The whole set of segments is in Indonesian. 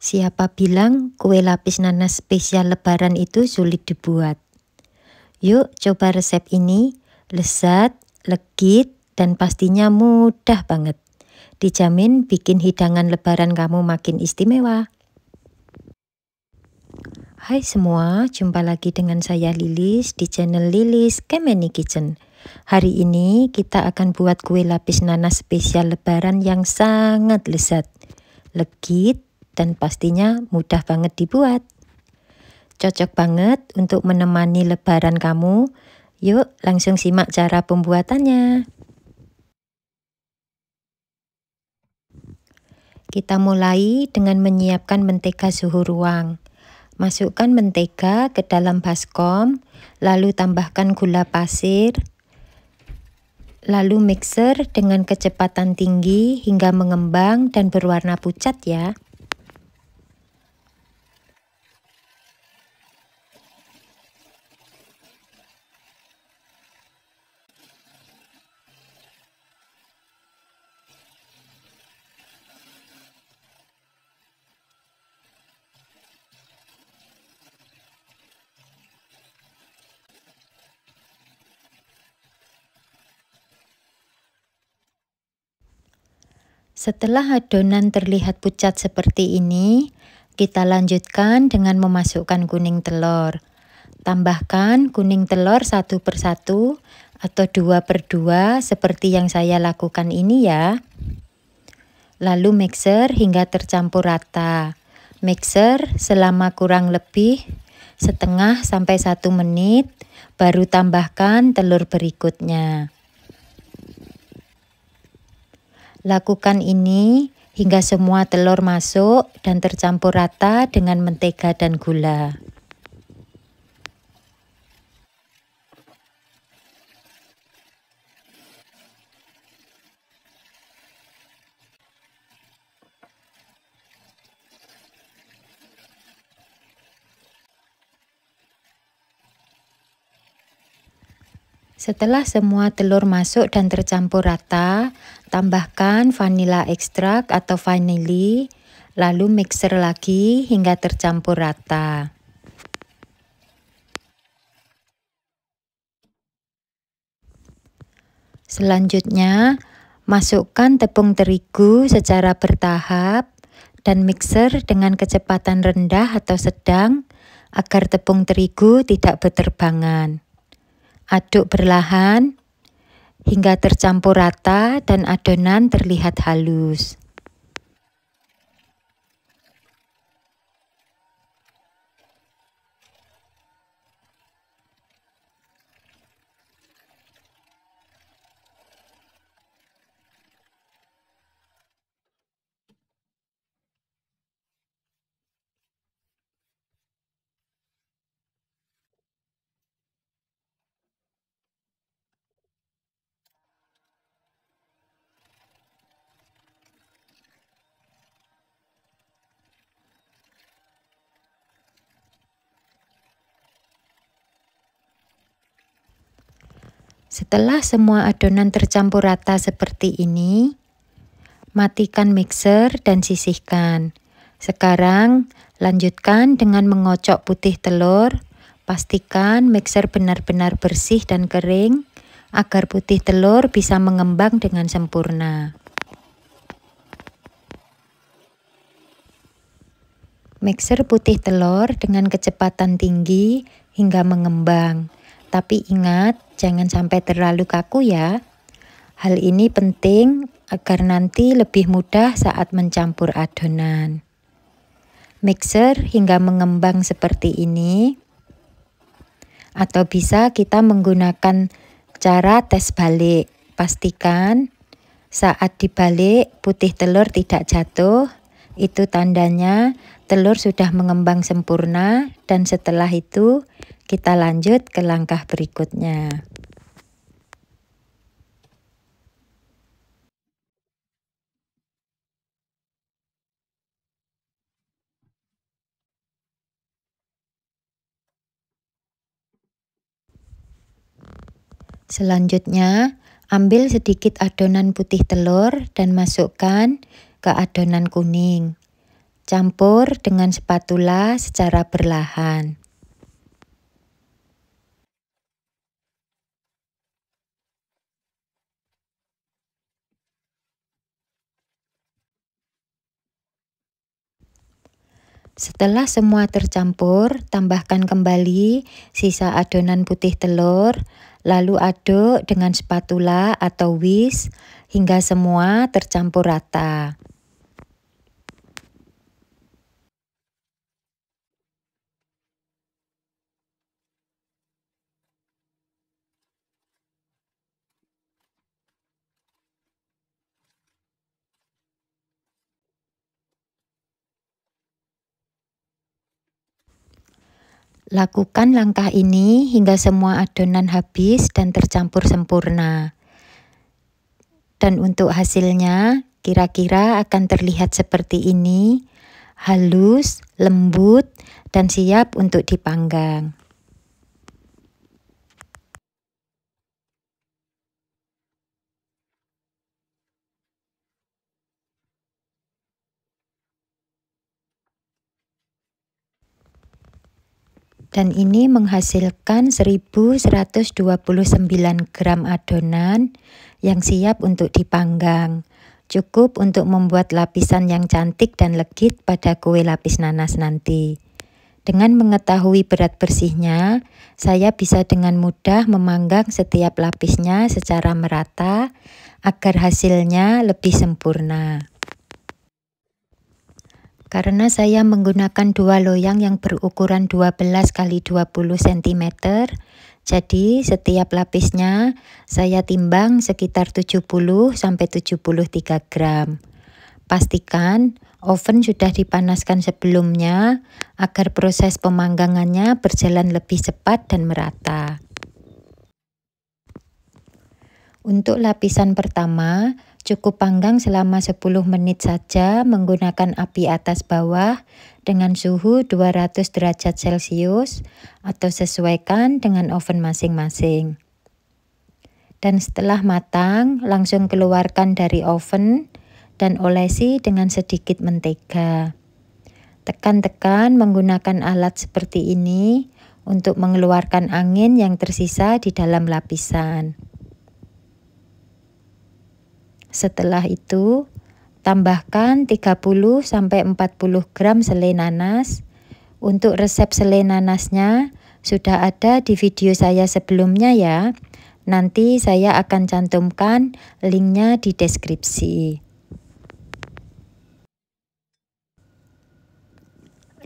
Siapa bilang kue lapis nanas spesial lebaran itu sulit dibuat? Yuk coba resep ini, lezat, legit, dan pastinya mudah banget. Dijamin bikin hidangan lebaran kamu makin istimewa. Hai semua, jumpa lagi dengan saya Lilis di channel Lilis Kemeni Kitchen. Hari ini kita akan buat kue lapis nanas spesial lebaran yang sangat lezat, legit, dan pastinya mudah banget dibuat. Cocok banget untuk menemani lebaran kamu. Yuk langsung simak cara pembuatannya. Kita mulai dengan menyiapkan mentega suhu ruang. Masukkan mentega ke dalam baskom, lalu tambahkan gula pasir, lalu mixer dengan kecepatan tinggi hingga mengembang dan berwarna pucat ya. Setelah adonan terlihat pucat seperti ini, kita lanjutkan dengan memasukkan kuning telur. Tambahkan kuning telur 1 per 1 atau 2 per 2 seperti yang saya lakukan ini ya. Lalu mixer hingga tercampur rata. Mixer selama kurang lebih setengah sampai 1 menit, baru tambahkan telur berikutnya. Lakukan ini hingga semua telur masuk dan tercampur rata dengan mentega dan gula. Setelah semua telur masuk dan tercampur rata, tambahkan vanila ekstrak atau vanili, lalu mixer lagi hingga tercampur rata. Selanjutnya, masukkan tepung terigu secara bertahap dan mixer dengan kecepatan rendah atau sedang agar tepung terigu tidak berterbangan. Aduk perlahan hingga tercampur rata dan adonan terlihat halus. Setelah semua adonan tercampur rata seperti ini, matikan mixer dan sisihkan. Sekarang lanjutkan dengan mengocok putih telur. Pastikan mixer benar-benar bersih dan kering agar putih telur bisa mengembang dengan sempurna. Mixer putih telur dengan kecepatan tinggi hingga mengembang. Tapi ingat, jangan sampai terlalu kaku ya. Hal ini penting agar nanti lebih mudah saat mencampur adonan. Mixer hingga mengembang seperti ini. Atau bisa kita menggunakan cara tes balik. Pastikan saat dibalik putih telur tidak jatuh. Itu tandanya telur sudah mengembang sempurna, dan setelah itu kita lanjut ke langkah berikutnya. Selanjutnya, ambil sedikit adonan putih telur dan masukkan ke adonan kuning. Campur dengan spatula secara perlahan. Setelah semua tercampur, tambahkan kembali sisa adonan putih telur, lalu aduk dengan spatula atau whisk hingga semua tercampur rata. Lakukan langkah ini hingga semua adonan habis dan tercampur sempurna. Dan untuk hasilnya, kira-kira akan terlihat seperti ini, halus, lembut, dan siap untuk dipanggang. Dan ini menghasilkan 1129 gram adonan yang siap untuk dipanggang. Cukup untuk membuat lapisan yang cantik dan legit pada kue lapis nanas nanti. Dengan mengetahui berat bersihnya, saya bisa dengan mudah memanggang setiap lapisnya secara merata agar hasilnya lebih sempurna. Karena saya menggunakan dua loyang yang berukuran 12 x 20 cm, jadi setiap lapisnya saya timbang sekitar 70-73 gram. Pastikan oven sudah dipanaskan sebelumnya agar proses pemanggangannya berjalan lebih cepat dan merata. Untuk lapisan pertama, cukup panggang selama 10 menit saja menggunakan api atas bawah dengan suhu 200 derajat Celcius atau sesuaikan dengan oven masing-masing. Dan setelah matang, langsung keluarkan dari oven dan olesi dengan sedikit mentega. Tekan-tekan menggunakan alat seperti ini untuk mengeluarkan angin yang tersisa di dalam lapisan. Setelah itu, tambahkan 30-40 gram selai nanas. Untuk resep selai nanasnya sudah ada di video saya sebelumnya ya. Nanti saya akan cantumkan linknya di deskripsi.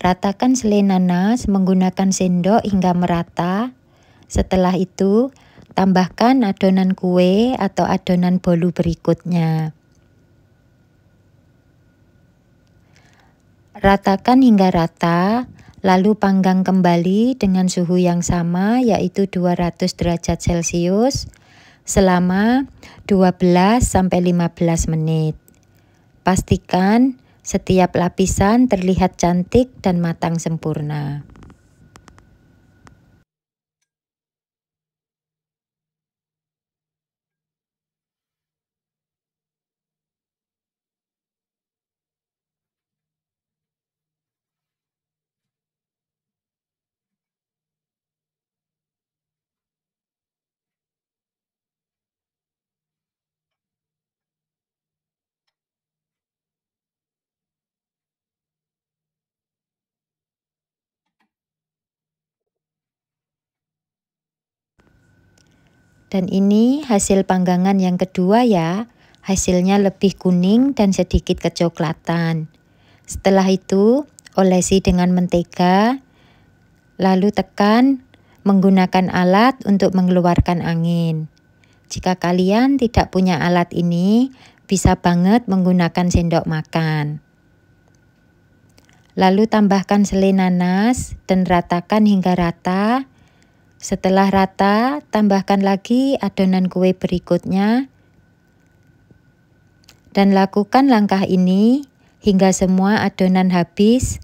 Ratakan selai nanas menggunakan sendok hingga merata. Setelah itu, tambahkan adonan kue atau adonan bolu berikutnya. Ratakan hingga rata, lalu panggang kembali dengan suhu yang sama yaitu 200 derajat Celcius selama 12-15 menit. Pastikan setiap lapisan terlihat cantik dan matang sempurna. Dan ini hasil panggangan yang kedua ya. Hasilnya lebih kuning dan sedikit kecoklatan. Setelah itu, olesi dengan mentega, lalu tekan menggunakan alat untuk mengeluarkan angin. Jika kalian tidak punya alat ini, bisa banget menggunakan sendok makan. Lalu tambahkan selai nanas dan ratakan hingga rata. Setelah rata, tambahkan lagi adonan kue berikutnya. Dan lakukan langkah ini hingga semua adonan habis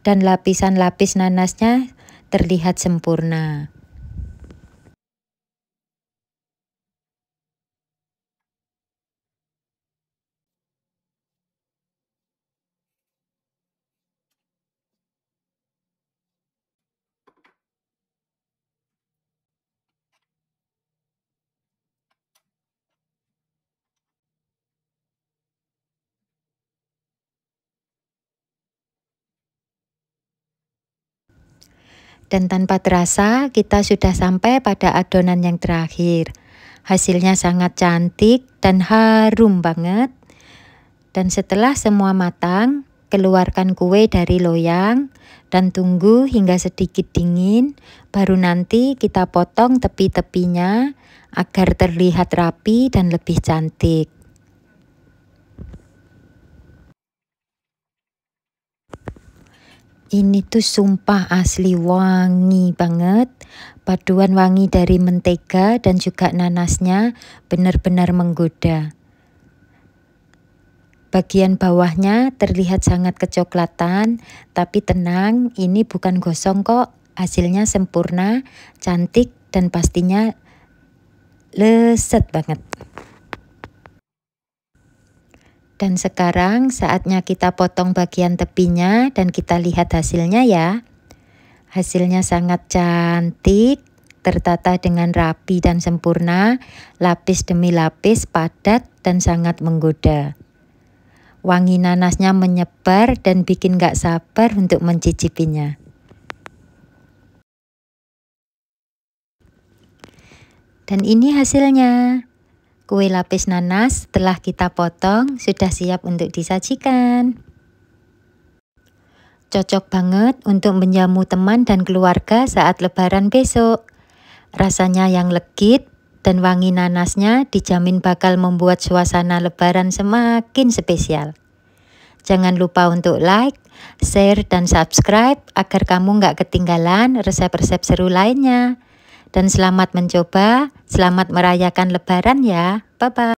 dan lapisan lapis nanasnya terlihat sempurna. Dan tanpa terasa kita sudah sampai pada adonan yang terakhir. Hasilnya sangat cantik dan harum banget. Dan setelah semua matang, keluarkan kue dari loyang dan tunggu hingga sedikit dingin. Baru nanti kita potong tepi-tepinya agar terlihat rapi dan lebih cantik. Ini tuh sumpah asli wangi banget. Paduan wangi dari mentega dan juga nanasnya benar-benar menggoda. Bagian bawahnya terlihat sangat kecoklatan, tapi tenang, ini bukan gosong kok. Hasilnya sempurna, cantik, dan pastinya lezat banget. Dan sekarang saatnya kita potong bagian tepinya dan kita lihat hasilnya ya. Hasilnya sangat cantik, tertata dengan rapi dan sempurna, lapis demi lapis, padat dan sangat menggoda. Wangi nanasnya menyebar dan bikin gak sabar untuk mencicipinya. Dan ini hasilnya. Kue lapis nanas setelah kita potong sudah siap untuk disajikan. Cocok banget untuk menjamu teman dan keluarga saat lebaran besok. Rasanya yang legit dan wangi nanasnya dijamin bakal membuat suasana lebaran semakin spesial. Jangan lupa untuk like, share, dan subscribe agar kamu nggak ketinggalan resep-resep seru lainnya. Dan selamat mencoba, selamat merayakan lebaran ya. Bye-bye.